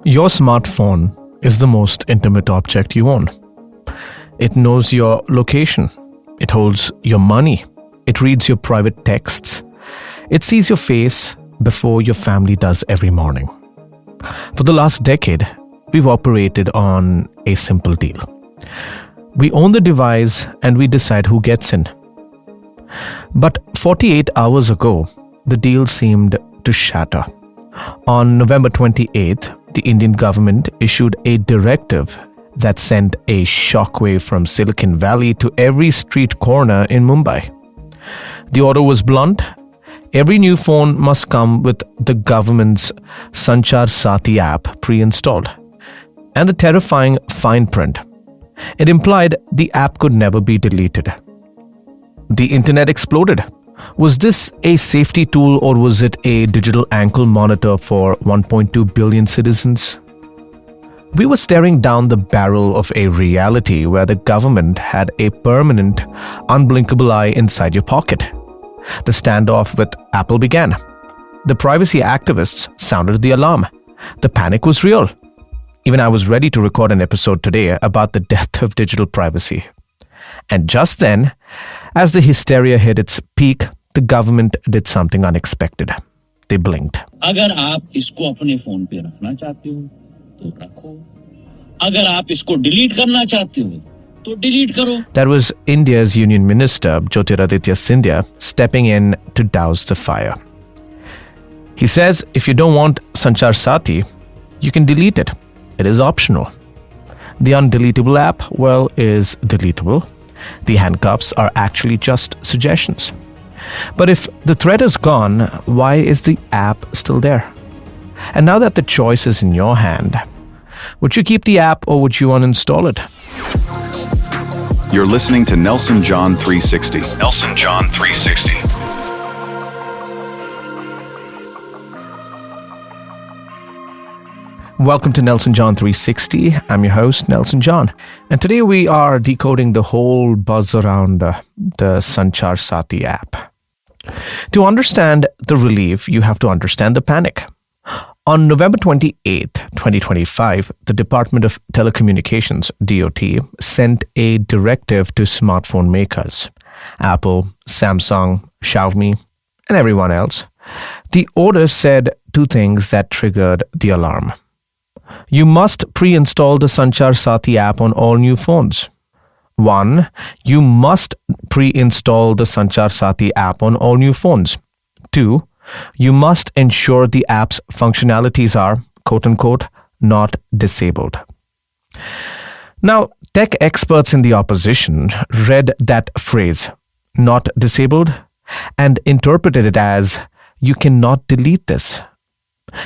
Your smartphone is the most intimate object you own. It knows your location. It holds your money. It reads your private texts. It sees your face before your family does every morning. For the last decade, we've operated on a simple deal. We own the device and we decide who gets in. But 48 hours ago, the deal seemed to shatter. On November 28th, the Indian government issued a directive that sent a shockwave from Silicon Valley to every street corner in Mumbai. The order was blunt. Every new phone must come with the government's Sanchar Saathi app pre-installed. And the terrifying fine print. It implied the app could never be deleted. The internet exploded. Was this a safety tool or was it a digital ankle monitor for 1.2 billion citizens? We were staring down the barrel of a reality where the government had a permanent, unblinkable eye inside your pocket. The standoff with Apple began. The privacy activists sounded the alarm. The panic was real. Even I was ready to record an episode today about the death of digital privacy. And just then, as the hysteria hit its peak, the government did something unexpected. They blinked. अगर आप इसको अपने phone पे रखना चाहते हो तो रखो. अगर आप इसको डिलीट करना चाहते हो तो डिलीट करो. That was India's Union Minister Jyotiraditya Scindia stepping in to douse the fire. He says if you don't want Sanchar Saathi, you can delete it. It is optional. The undeletable app, well, is deletable. The handcuffs are actually just suggestions. But if the threat is gone, why is the app still there? And now that the choice is in your hand, would you keep the app or would you uninstall it? You're listening to Nelson John 360. Nelson John 360. Welcome to Nelson John 360. I'm your host, Nelson John. And today we are decoding the whole buzz around the Sanchar Saathi app. To understand the relief, you have to understand the panic. On November 28th, 2025, the Department of Telecommunications, DOT, sent a directive to smartphone makers, Apple, Samsung, Xiaomi, and everyone else. The order said two things that triggered the alarm. You must pre-install the Sanchar Saathi app on all new phones. 1. You must pre-install the Sanchar Saathi app on all new phones. 2. You must ensure the app's functionalities are, quote-unquote, not disabled. Now, tech experts in the opposition read that phrase, not disabled, and interpreted it as, you cannot delete this.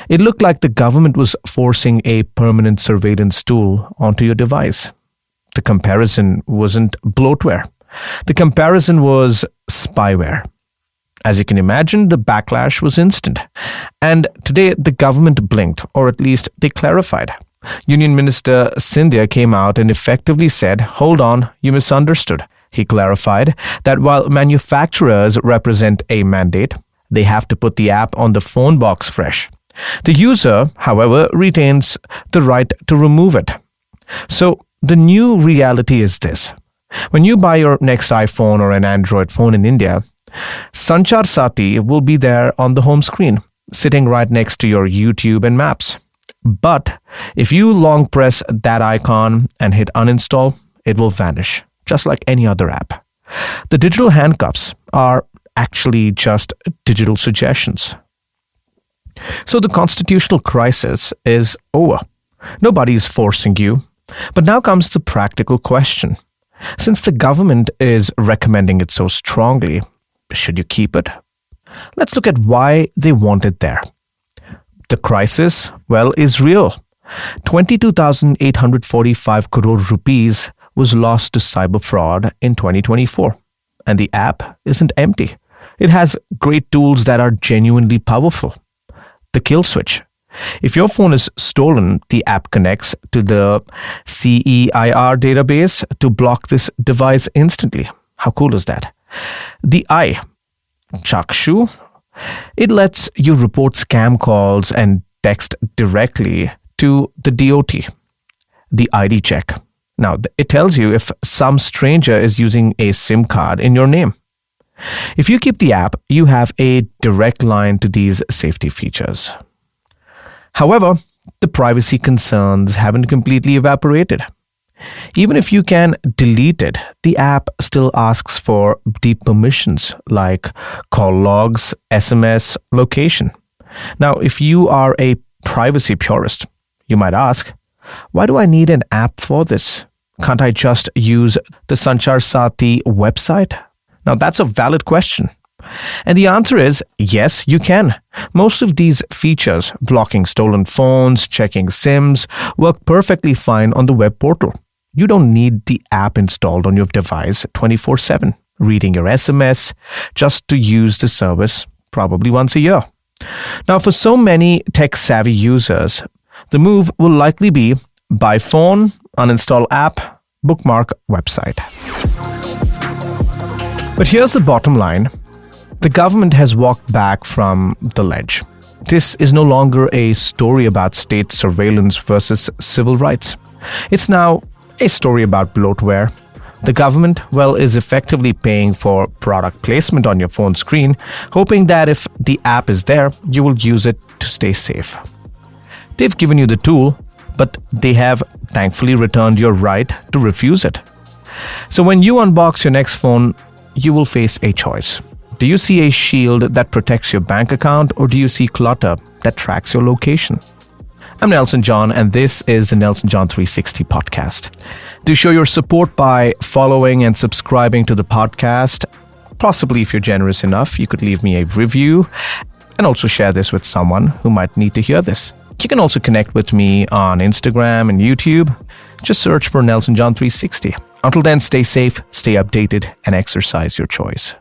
It looked like the government was forcing a permanent surveillance tool onto your device. The comparison wasn't bloatware. The comparison was spyware. As you can imagine, the backlash was instant. And today, the government blinked, or at least they clarified. Union Minister Scindia came out and effectively said, hold on, you misunderstood. He clarified that while manufacturers represent a mandate, they have to put the app on the phone box fresh. The user, however, retains the right to remove it. So the new reality is this. When you buy your next iPhone or an Android phone in India, Sanchar Saathi will be there on the home screen, sitting right next to your YouTube and Maps. But if you long press that icon and hit uninstall, it will vanish, just like any other app. The digital handcuffs are actually just digital suggestions. So the constitutional crisis is over. Nobody is forcing you. But now comes the practical question. Since the government is recommending it so strongly, should you keep it? Let's look at why they want it there. The crisis, well, is real. 22,845 crore rupees was lost to cyber fraud in 2024. And the app isn't empty. It has great tools that are genuinely powerful. The kill switch. If your phone is stolen, the app connects to the CEIR database to block this device instantly. How cool is that? The eye. Chakshu. It lets you report scam calls and text directly to the DOT, the ID check. Now, it tells you if some stranger is using a SIM card in your name. If you keep the app, you have a direct line to these safety features. However, the privacy concerns haven't completely evaporated. Even if you can delete it, the app still asks for deep permissions like call logs, SMS, location. Now, if you are a privacy purist, you might ask, why do I need an app for this? Can't I just use the Sanchar Saathi website? Now, that's a valid question. And the answer is yes, you can. Most of these features, blocking stolen phones, checking SIMs, work perfectly fine on the web portal. You don't need the app installed on your device 24/7, reading your SMS just to use the service probably once a year. Now, for so many tech-savvy users, the move will likely be buy phone, uninstall app, bookmark website. But here's the bottom line. The government has walked back from the ledge. This is no longer a story about state surveillance versus civil rights. It's now a story about bloatware. The government, is effectively paying for product placement on your phone screen, hoping that if the app is there, you will use it to stay safe. They've given you the tool, but they have thankfully returned your right to refuse it. So when you unbox your next phone, you will face a choice. Do you see a shield that protects your bank account, or do you see clutter that tracks your location? I'm Nelson John, and this is the Nelson John 360 podcast. Do show your support by following and subscribing to the podcast. Possibly, if you're generous enough, you could leave me a review and also share this with someone who might need to hear this. You can also connect with me on Instagram and YouTube. Just search for Nelson John 360. Until then, stay safe, stay updated, and exercise your choice.